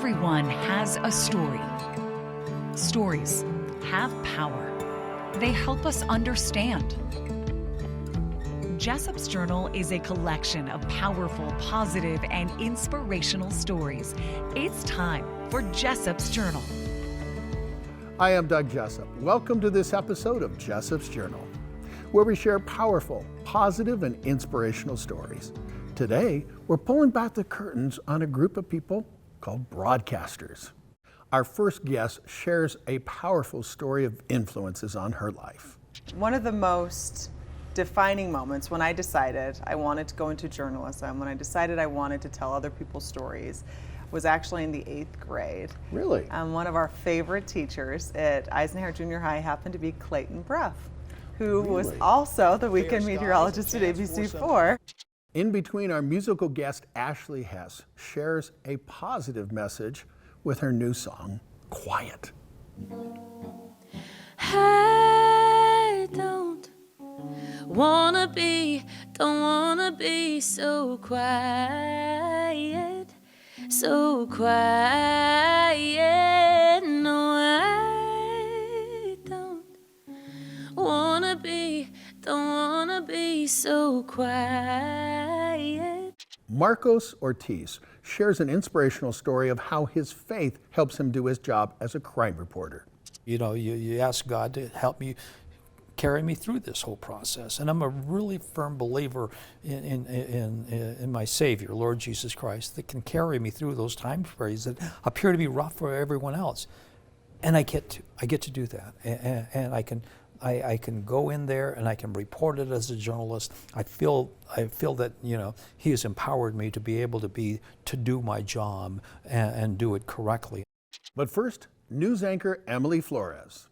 Everyone has a story. Stories have power. They help us understand. Jessop's Journal is a collection of powerful, positive, and inspirational stories. It's time for Jessop's Journal. I am Doug Jessop. Welcome to this episode of Jessop's Journal, where we share powerful, positive, and inspirational stories. Today, we're pulling back the curtains on a group of people called broadcasters. Our first guest shares a powerful story of influences on her life. One of the most defining moments when I decided I wanted to go into journalism, when I decided I wanted to tell other people's stories, was actually in the 8th grade. Really? One of our favorite teachers at Eisenhower Junior High happened to be Clayton Bruff, who was also the weekend meteorologist at ABC4. In between, our musical guest Ashley Hess shares a positive message with her new song, Quiet. I don't wanna be so quiet, so quiet. No, I don't wanna be so quiet. Marcos Ortiz shares an inspirational story of how his faith helps him do his job as a crime reporter. You know, you ask God to help me carry me through this whole process. And I'm a really firm believer in my Savior, Lord Jesus Christ, that can carry me through those time periods that appear to be rough for everyone else. And I get to do that. And I can go in there and I can report it as a journalist. I feel that, you know, He has empowered me to be able to do my job and do it correctly. But first, news anchor Emily Florez.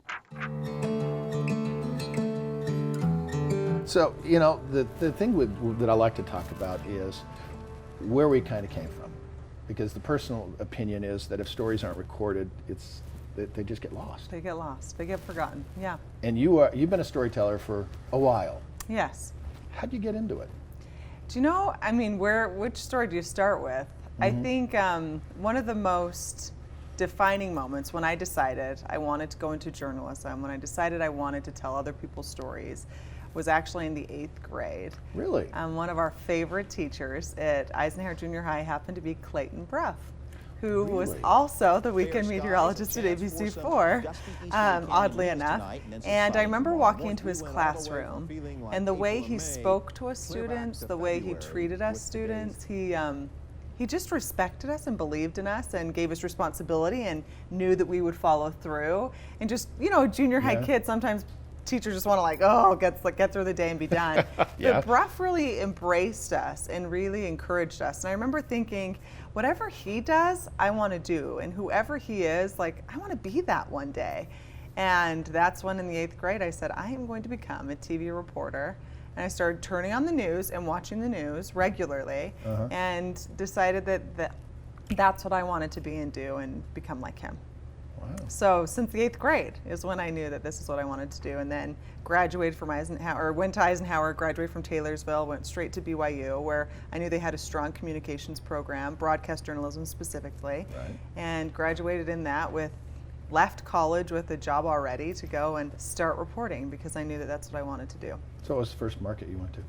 So, you know, the thing that I like to talk about is where we kind of came from. Because the personal opinion is that if stories aren't recorded, they just get lost. They get lost, they get forgotten, yeah. And you've been a storyteller for a while. Yes. How'd you get into it? Do you know, I mean, which story do you start with? I think one of the most defining moments when I decided I wanted to go into journalism, when I decided I wanted to tell other people's stories, was actually in the 8th grade. Really? One of our favorite teachers at Eisenhower Junior High happened to be Clayton Bruff, who was also the weekend meteorologist at ABC4, oddly enough. And I remember walking into his classroom, and the way he spoke to us students, the way he treated us students, he just respected us and believed in us and gave us responsibility and knew that we would follow through. And just, you know, junior high kids, sometimes teachers just want to get through the day and be done. Yeah. But Bruff really embraced us and really encouraged us. And I remember thinking, whatever he does, I want to do. And whoever he is, like, I want to be that one day. And that's when in the 8th grade I said, I am going to become a TV reporter. And I started turning on the news and watching the news regularly and decided that that's what I wanted to be and do and become like him. Wow. So since the 8th grade is when I knew that this is what I wanted to do, and then graduated from Eisenhower, went to Eisenhower, graduated from Taylorsville, went straight to BYU, where I knew they had a strong communications program, broadcast journalism specifically, and graduated in that left college with a job already to go and start reporting because I knew that that's what I wanted to do. So what was the first market you went to?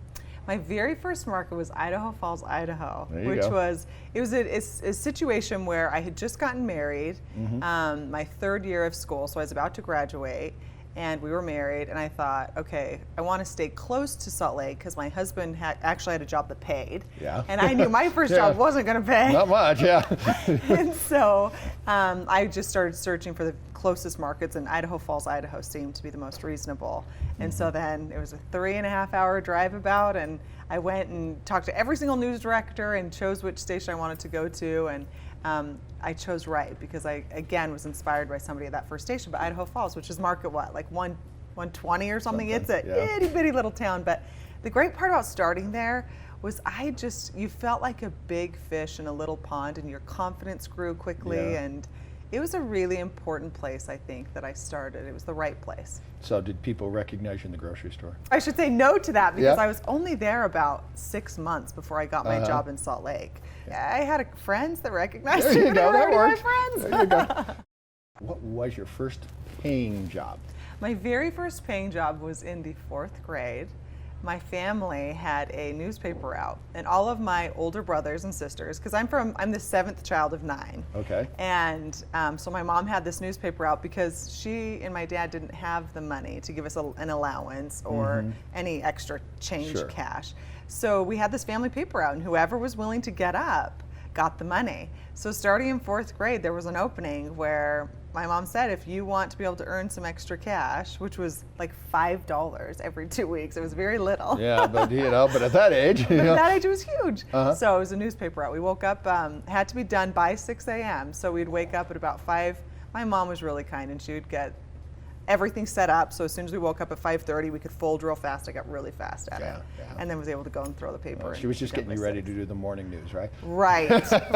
My very first market was Idaho Falls, Idaho, There you go. was a situation where I had just gotten married, my 3rd year of school, so I was about to graduate, and we were married, and I thought, okay, I want to stay close to Salt Lake because my husband actually had a job that paid, and I knew my first job wasn't going to pay. Not much, yeah. And so I just started searching for the closest markets, and Idaho Falls, Idaho seemed to be the most reasonable. And so then it was a 3.5-hour drive about, and I went and talked to every single news director and chose which station I wanted to go to, and I chose right because I, again, was inspired by somebody at that first station, but Idaho Falls, which is market like 120 or something. It's a itty bitty little town, but the great part about starting there was you felt like a big fish in a little pond, and your confidence grew quickly, and it was a really important place, I think, that I started. It was the right place. So did people recognize you in the grocery store? I should say no to that because Yeah. I was only there about 6 months before I got my job in Salt Lake. I had friends that recognized There me. you They go, were that already works. my friends. There you go. What was your first paying job? My very first paying job was in the 4th grade. My family had a newspaper out, and all of my older brothers and sisters, because I'm the 7th child of 9. Okay. And so my mom had this newspaper out because she and my dad didn't have the money to give us an allowance or any extra change Sure. cash. So we had this family paper out, and whoever was willing to get up got the money. So starting in 4th grade, there was an opening where my mom said, if you want to be able to earn some extra cash, which was like $5 every 2 weeks, it was very little. Yeah, but but at that age, But at that age, it was huge. So it was a newspaper out. We woke up, had to be done by 6 a.m. So we'd wake up at about 5. My mom was really kind, and she would get everything set up. So as soon as we woke up at 5:30, we could fold real fast. I got really fast at it. And then was able to go and throw the paper. she was just getting you ready to do the morning news, right? Right,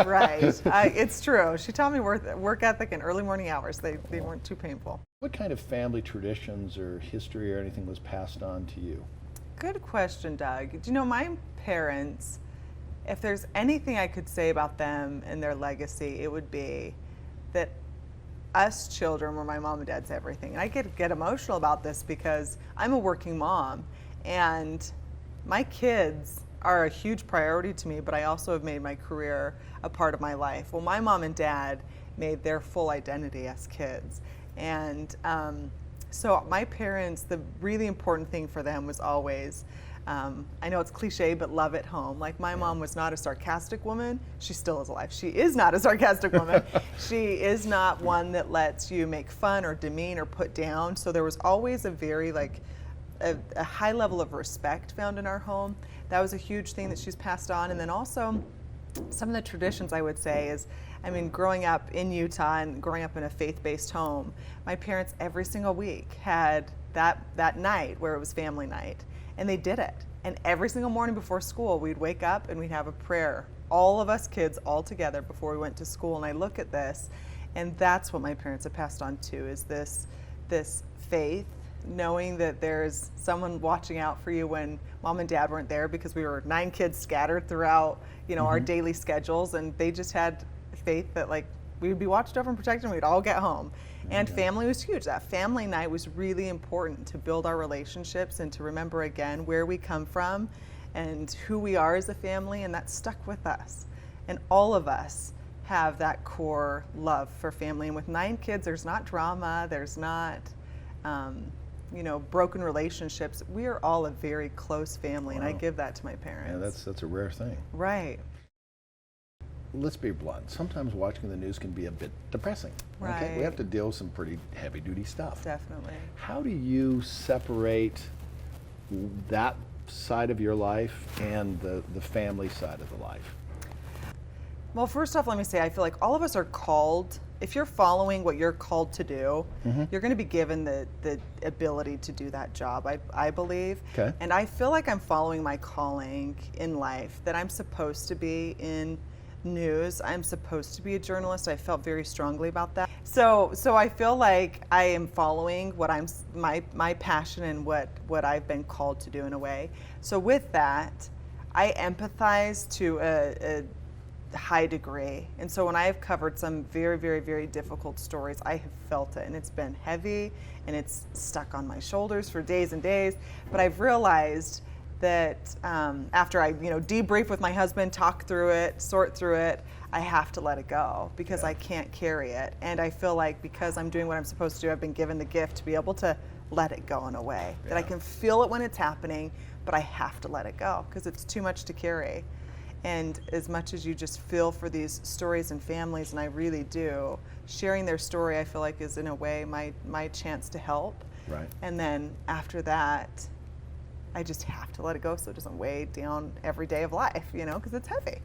right. It's true. She taught me work ethic and early morning hours. They weren't too painful. What kind of family traditions or history or anything was passed on to you? Good question, Doug. Do you know, my parents, if there's anything I could say about them and their legacy, it would be that us children were my mom and dad's everything. And I get emotional about this because I'm a working mom, and my kids are a huge priority to me, but I also have made my career a part of my life. Well, my mom and dad made their full identity as kids. And so my parents, the really important thing for them was always, I know it's cliche, but love at home. Like, my mom was not a sarcastic woman. She still is alive. She is not a sarcastic woman. She is not one that lets you make fun or demean or put down. So there was always a very a high level of respect found in our home. That was a huge thing that she's passed on. And then also some of the traditions, I would say, is, I mean, growing up in Utah and growing up in a faith-based home, my parents every single week had that night where it was family night, and they did it. And every single morning before school, we'd wake up and we'd have a prayer, all of us kids all together before we went to school. And I look at this, and that's what my parents have passed on too, is this faith, knowing that there's someone watching out for you when mom and dad weren't there, because we were 9 kids scattered throughout, our daily schedules, and they just had faith that we would be watched over and protected, and we'd all get home. And family was huge. That family night was really important to build our relationships and to remember again where we come from and who we are as a family, and that stuck with us. And all of us have that core love for family. And with 9 kids, there's not drama, there's not broken relationships. We are all a very close family, and I give that to my parents. Yeah, that's a rare thing. Right. Let's be blunt. Sometimes watching the news can be a bit depressing. Okay? Right. We have to deal with some pretty heavy-duty stuff. Definitely. How do you separate that side of your life and the family side of the life? Well, first off, let me say, I feel like all of us are called. If you're following what you're called to do, you're going to be given the ability to do that job, I believe. Okay. And I feel like I'm following my calling in life, that I'm supposed to be in news. I'm supposed to be a journalist. I felt very strongly about that. So I feel like I am following what my passion and what I've been called to do in a way. So with that, I empathize to a high degree. And so when I have covered some very, very, very difficult stories, I have felt it, and it's been heavy and it's stuck on my shoulders for days and days. But I've realized that after I debrief with my husband, talk through it, sort through it, I have to let it go because I can't carry it. And I feel like because I'm doing what I'm supposed to do, I've been given the gift to be able to let it go in a way that I can feel it when it's happening, but I have to let it go because it's too much to carry. And as much as you just feel for these stories and families, and I really do, sharing their story, I feel like is in a way my chance to help. Right. And then after that, I just have to let it go so it doesn't weigh down every day of life, because it's heavy.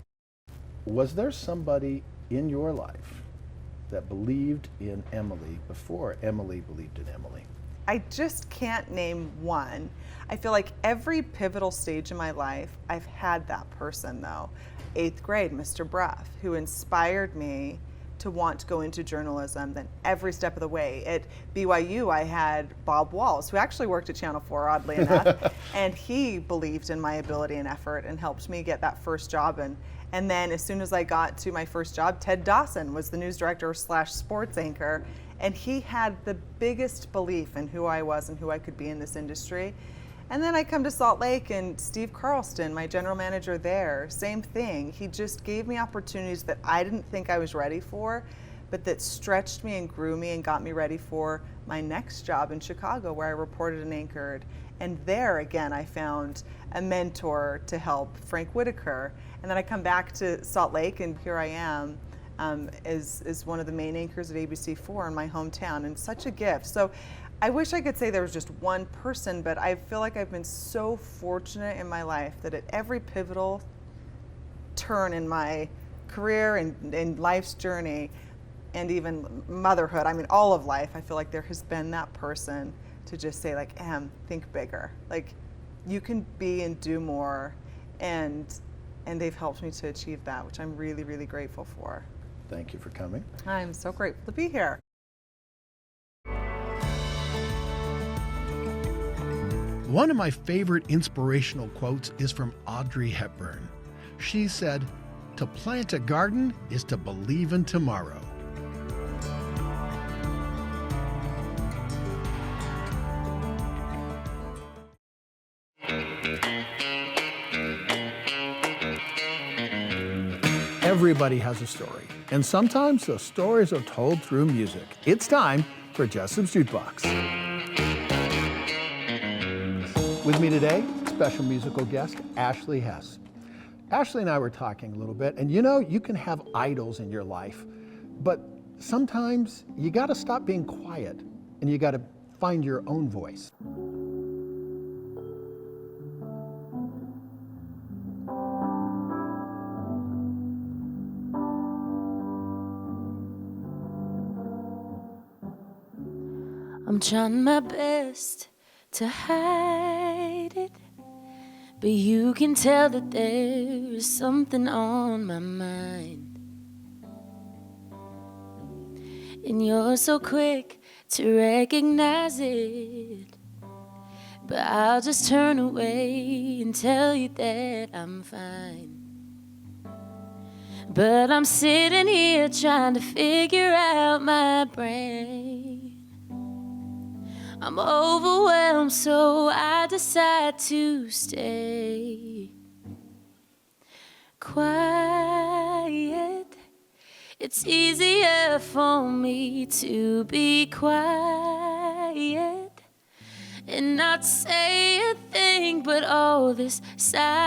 Was there somebody in your life that believed in Emily before Emily believed in Emily? I just can't name one. I feel like every pivotal stage in my life, I've had that person though. 8th grade, Mr. Bruff, who inspired me to want to go into journalism than every step of the way. At BYU, I had Bob Walls, who actually worked at Channel 4, oddly enough, and he believed in my ability and effort and helped me get that first job. And then as soon as I got to my first job, Ted Dawson was the news director / sports anchor, and he had the biggest belief in who I was and who I could be in this industry. And then I come to Salt Lake, and Steve Carlston, my general manager there, same thing. He just gave me opportunities that I didn't think I was ready for, but that stretched me and grew me and got me ready for my next job in Chicago, where I reported and anchored. And there, again, I found a mentor to help, Frank Whitaker. And then I come back to Salt Lake, and here I am as one of the main anchors at ABC4 in my hometown, and such a gift. So I wish I could say there was just one person, but I feel like I've been so fortunate in my life that at every pivotal turn in my career and life's journey, and even motherhood, I mean, all of life, I feel like there has been that person to just say, like, Em, think bigger. Like, you can be and do more, and they've helped me to achieve that, which I'm really, really grateful for. Thank you for coming. I'm so grateful to be here. One of my favorite inspirational quotes is from Audrey Hepburn. She said, "To plant a garden is to believe in tomorrow." Everybody has a story, and sometimes those stories are told through music. It's time for Jessop's Jukebox. With me today, special musical guest, Ashley Hess. Ashley and I were talking a little bit, and you know, you can have idols in your life, but sometimes you gotta stop being quiet, and you gotta find your own voice. I'm trying my best to hide it, but you can tell that there is something on my mind. And you're so quick to recognize it, but I'll just turn away and tell you that I'm fine. But I'm sitting here trying to figure out my brain. I'm overwhelmed, so I decide to stay quiet. It's easier for me to be quiet and not say a thing, but all this silence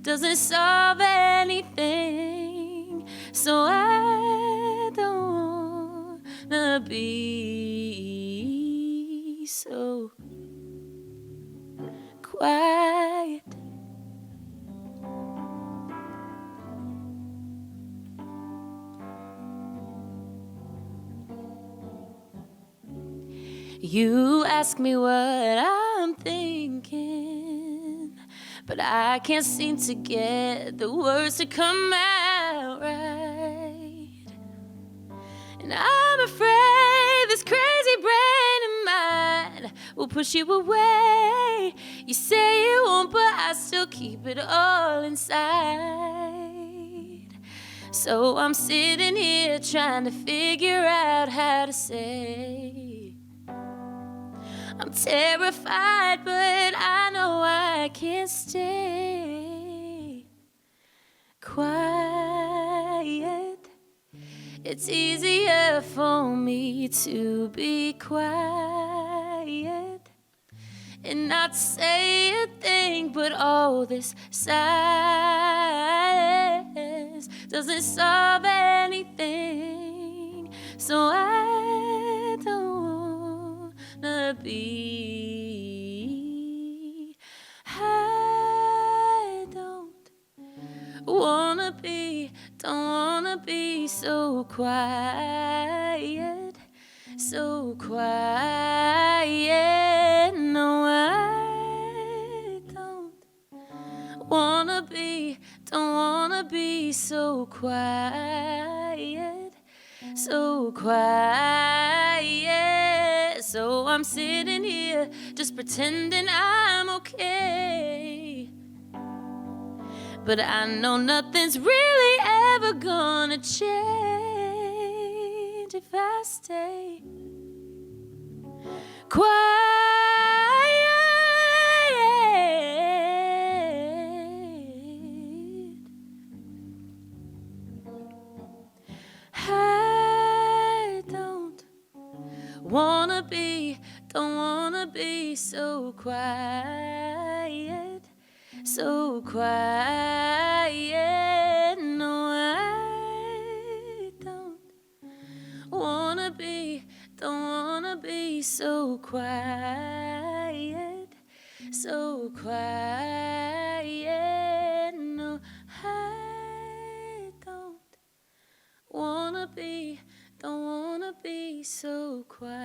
doesn't solve anything. So I don't wanna be so quiet. You ask me what I'm thinking, but I can't seem to get the words to come out right. And I'm afraid this crazy brain of mine will push you away. You say you won't, but I still keep it all inside. So I'm sitting here trying to figure out how to say I'm terrified, but I know I can't stay quiet. It's easier for me to be quiet and not say a thing, but all this silence doesn't solve anything. So I don't wanna be, I don't wanna be, don't wanna be so quiet, so quiet. No, I don't wanna be don't wanna be so quiet, so quiet. So I'm sitting here just pretending I'm okay. But I know nothing's really ever gonna change if I stay quiet. I don't wanna be so quiet, so quiet. No, I don't wanna be so quiet, so quiet. No, I don't wanna be so quiet,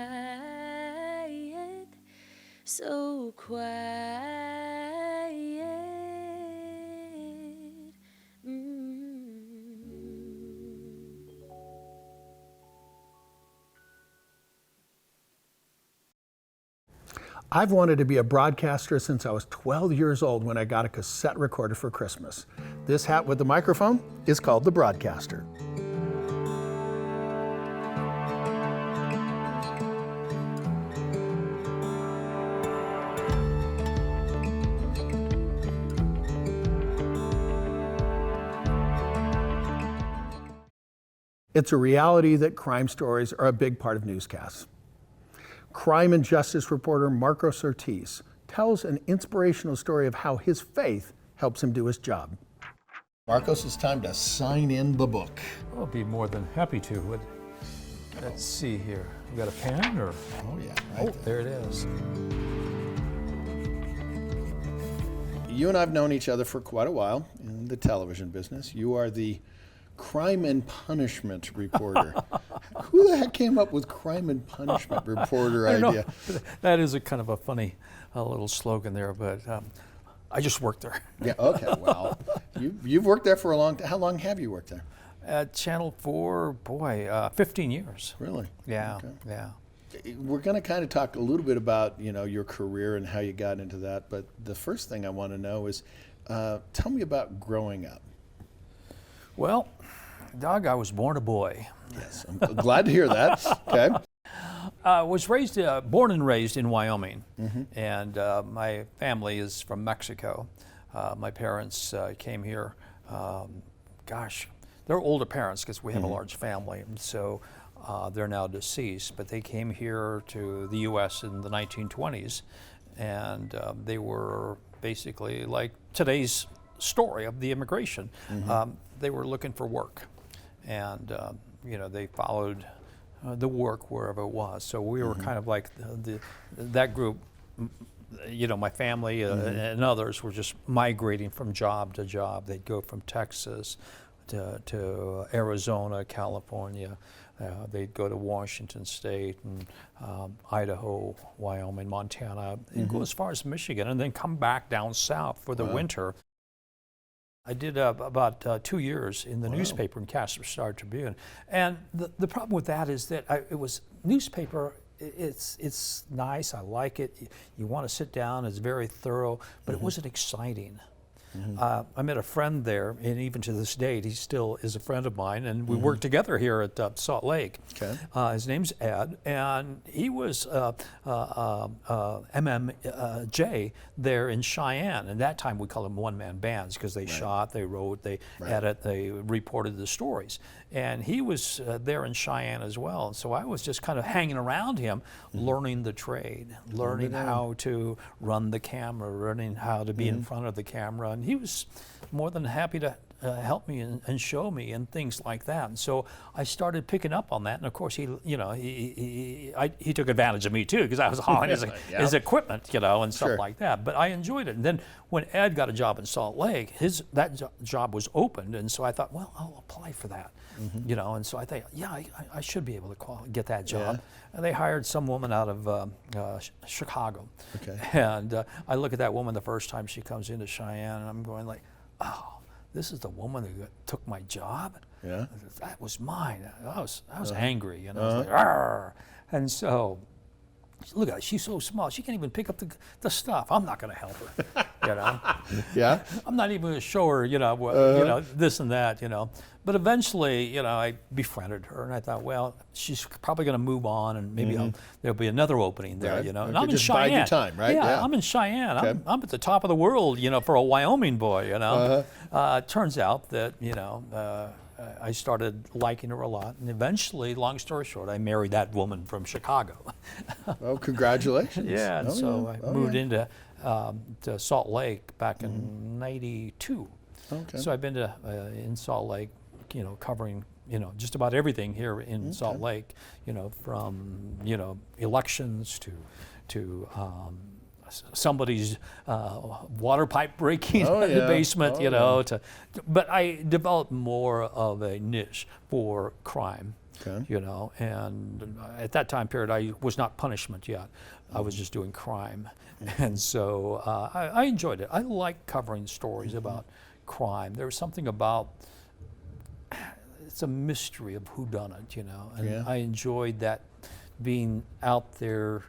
so quiet. I've wanted to be a broadcaster since I was 12 years old when I got a cassette recorder for Christmas. This hat with the microphone is called the Broadcaster. It's a reality that crime stories are a big part of newscasts. Crime and justice reporter Marcos Ortiz tells an inspirational story of how his faith helps him do his job. Marcos, it's time to sign in the book. I'll be more than happy to. Let's see here. We got a pen or? Oh yeah, Right there it is. You and I have known each other for quite a while in the television business. You are the crime and punishment reporter. Who the heck came up with crime and punishment reporter idea? That is a kind of a funny little slogan there, but I just worked there. Yeah, okay, well, you've worked there for a long time. How long have you worked there? At Channel 4, 15 years. Really? Yeah, Okay. yeah. We're going to kind of talk a little bit about, your career and how you got into that, but the first thing I want to know is, tell me about growing up. Well, Doug, I was born a boy. Yes, I'm glad to hear that. Okay. Was born and raised in Wyoming, and my family is from Mexico. My parents came here, they're older parents because we have a large family, and so they're now deceased, but they came here to the U.S. in the 1920s, and they were basically like today's story of the immigration. They were looking for work, and they followed the work wherever it was. So we were kind of like that group. My family and others were just migrating from job to job. They'd go from Texas to Arizona, California. They'd go to Washington State and Idaho, Wyoming, Montana, and go as far as Michigan, and then come back down south for the winter. I did about 2 years in the newspaper in Casper Star Tribune, and the problem with that is that it was newspaper. It's nice. I like it. You want to sit down. It's very thorough, but it wasn't exciting. I met a friend there, and even to this date, he still is a friend of mine, and we work together here at Salt Lake. Okay. His name's Ed, and he was MMJ there in Cheyenne. And that time we called them one-man bands because they shot, they wrote, they edit, they reported the stories. And he was there in Cheyenne as well. And so I was just kind of hanging around him, learning the trade, learning how to run the camera, learning how to be in front of the camera. And he was more than happy to help me and show me and things like that. And so I started picking up on that. And of course, he took advantage of me too, because I was hauling his equipment, and stuff like that. But I enjoyed it. And then when Ed got a job in Salt Lake, that job was opened. And so I thought, well, I'll apply for that. And so I thought, I should be able to get that job. And they hired some woman out of Chicago. Okay. And I look at that woman the first time she comes into Cheyenne, and I'm going like, oh, this is the woman who took my job? Yeah. That was mine. I was angry, you know. I was like, "Arr!" And so, look at her, she's so small, she can't even pick up the stuff. I'm not going to help her, you know. Yeah. I'm not even going to show her, you know, this and that, you know. But eventually, you know, I befriended her, and I thought, well, she's probably going to move on, and maybe there'll be another opening there, Right. you know. You And could I'm in just bide your Cheyenne. time, right? Yeah, Yeah. I'm in Cheyenne. Okay. I'm at the top of the world, you know, for a Wyoming boy, you know. Turns out that, you know, I started liking her a lot, and eventually, long story short, I married that woman from Chicago. Oh, congratulations. Yeah, and so yeah. I moved into to Salt Lake back in '92. Okay. So I've been to in Salt Lake, you know, covering, you know, just about everything here in Salt Lake, you know, from, you know, elections to somebody's water pipe breaking in the basement, you know. But I developed more of a niche for crime, you know, and at that time period I was not punishment yet. I was just doing crime. And so I enjoyed it. I like covering stories about crime. There's something about, it's a mystery of whodunit, you know, and I enjoyed that, being out there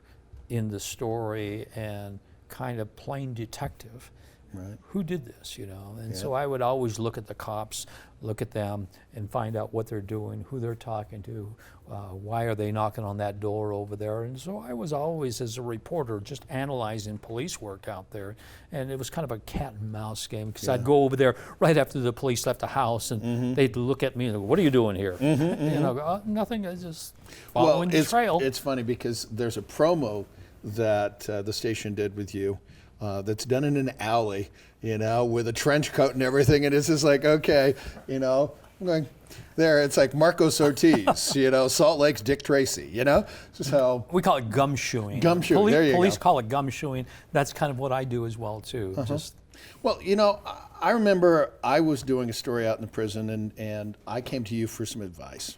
in the story and kind of playing detective. Right. Who did this, you know? And so I would always look at the cops, look at them, and find out what they're doing, who they're talking to, why are they knocking on that door over there. And so I was always, as a reporter, just analyzing police work out there. And it was kind of a cat and mouse game, because I'd go over there right after the police left the house, and they'd look at me and go, "What are you doing here?" You know, nothing, I just following the trail. It's funny because there's a promo that the station did with you that's done in an alley, you know, with a trench coat and everything, and it's just like, okay, you know, I'm going there. It's like Marcos Ortiz, you know, Salt Lake's Dick Tracy, you know. So we call it gumshoeing. Gumshoeing. There you Police go. call it gumshoeing. That's kind of what I do as well too. Just well, you know, I remember I was doing a story out in the prison, and I came to you for some advice,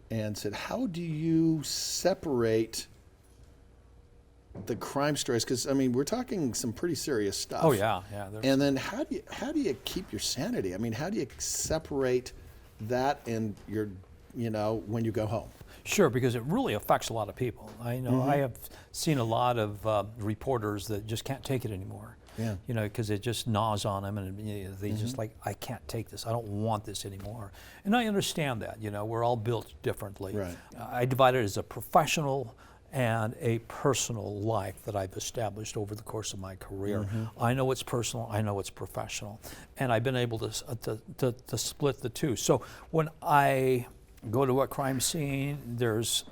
and said, how do you separate the crime stories? Because I mean, we're talking some pretty serious stuff. oh yeah. And then how do you keep your sanity? I mean, how do you separate that and your, you know, when you go home? Sure, because it really affects a lot of people. I know I have seen a lot of reporters that just can't take it anymore. Yeah. You know, because it just gnaws on them, and you know, they just like, I can't take this. I don't want this anymore. And I understand that. You know, we're all built differently. Right. I divide it as a professional and a personal life that I've established over the course of my career. I know it's personal, I know it's professional, and I've been able to split the two. So when I go to a crime scene, there's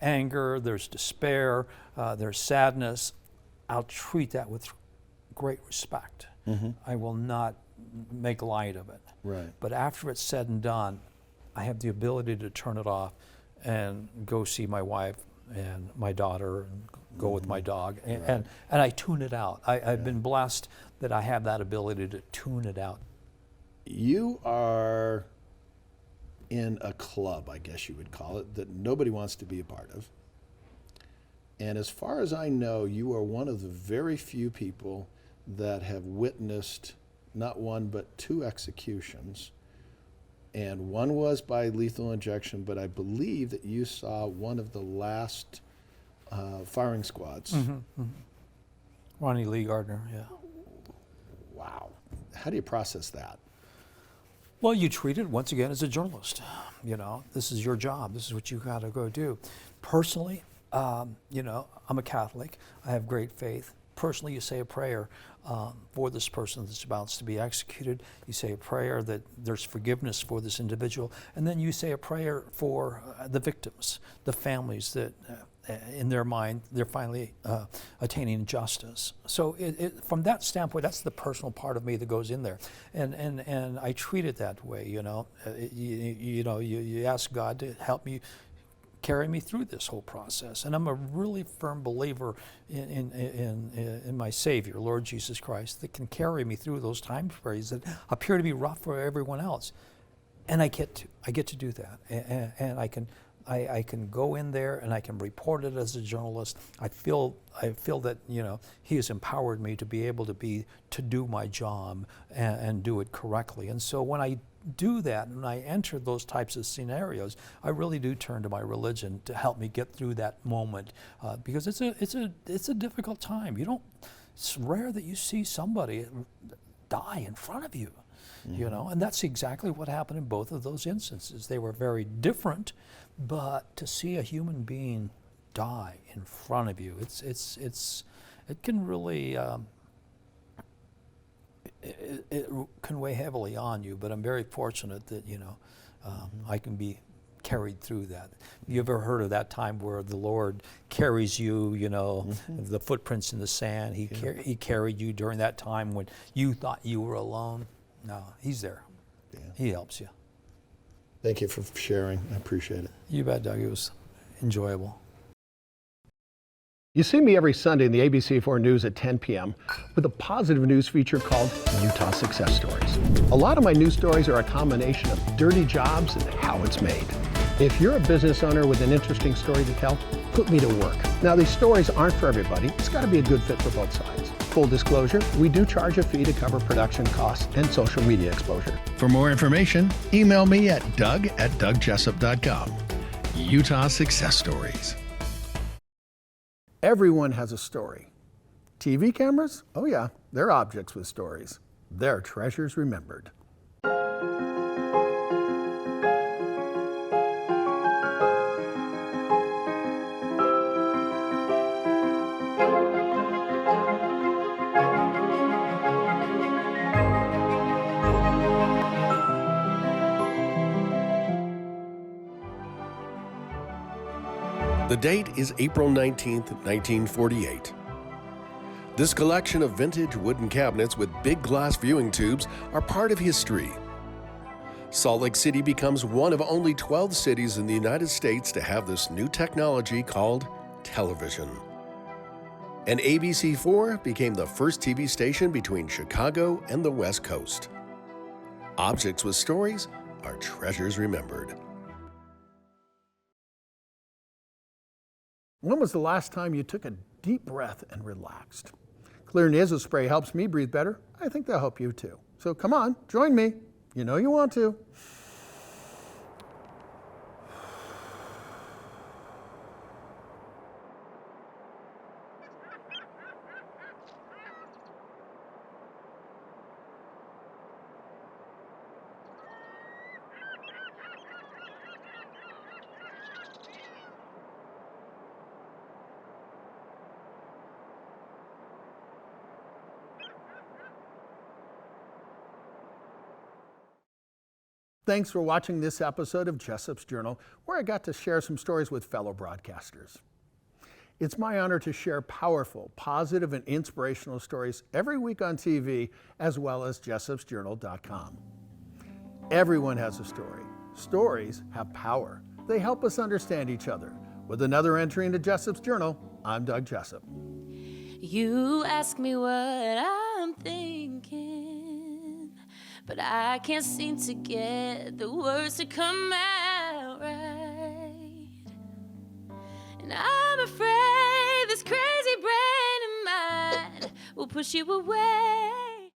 anger, there's despair, there's sadness. I'll treat that with great respect. I will not make light of it. Right. But after it's said and done, I have the ability to turn it off and go see my wife and my daughter and go with my dog. And I tune it out. I've been blessed that I have that ability to tune it out. You are in a club, I guess you would call it, that nobody wants to be a part of. And as far as I know, you are one of the very few people that have witnessed not one but two executions. And one was by lethal injection, but I believe that you saw one of the last firing squads. Ronnie Lee Gardner, yeah. Wow. How do you process that? Well, you treat it once again as a journalist. You know, this is your job. This is what you got to go do. Personally, you know, I'm a Catholic. I have great faith. Personally, you say a prayer for this person that's about to be executed. You say a prayer that there's forgiveness for this individual. And then you say a prayer for the victims, the families that in their mind, they're finally attaining justice. So from that standpoint, that's the personal part of me that goes in there. And I treat it that way, you know. You ask God to help me carry me through this whole process. And I'm a really firm believer in my Savior, Lord Jesus Christ, that can carry me through those time periods that appear to be rough for everyone else. And I get to do that. And I can I can go in there and I can report it as a journalist. I feel that, you know, he has empowered me to be able to do my job and do it correctly. And so when I do that and I enter those types of scenarios, I really do turn to my religion to help me get through that moment, because it's a difficult time. It's rare that you see somebody die in front of you. You know, and that's exactly what happened in both of those instances. They were very different, but to see a human being die in front of you, it can really it can weigh heavily on you. But I'm very fortunate that, you know, I can be carried through that. You ever heard of that time where the Lord carries you, you know, the footprints in the sand? He carried you during that time when you thought you were alone. No, he's there. Yeah. He helps you. Thank you for sharing. I appreciate it. You bet, Doug. It was enjoyable. You see me every Sunday in the ABC4 News at 10 p.m. with a positive news feature called Utah Success Stories. A lot of my news stories are a combination of dirty jobs and how it's made. If you're a business owner with an interesting story to tell, put me to work. Now, these stories aren't for everybody. It's got to be a good fit for both sides. Full disclosure, we do charge a fee to cover production costs and social media exposure. For more information, email me at doug@dougjessup.com. Utah Success Stories. Everyone has a story. TV cameras? Oh yeah, they're objects with stories. They're treasures remembered. The date is April 19th, 1948. This collection of vintage wooden cabinets with big glass viewing tubes are part of history. Salt Lake City becomes one of only 12 cities in the United States to have this new technology called television. And ABC4 became the first TV station between Chicago and the West Coast. Objects with stories are treasures remembered. When was the last time you took a deep breath and relaxed? Clear nasal spray helps me breathe better. I think that'll help you too. So come on, join me. You know you want to. Thanks for watching this episode of Jessop's Journal, where I got to share some stories with fellow broadcasters. It's my honor to share powerful, positive, and inspirational stories every week on TV, as well as jessopsjournal.com. Everyone has a story. Stories have power. They help us understand each other. With another entry into Jessop's Journal, I'm Doug Jessop. You ask me what I'm thinking, but I can't seem to get the words to come out right. And I'm afraid this crazy brain of mine will push you away.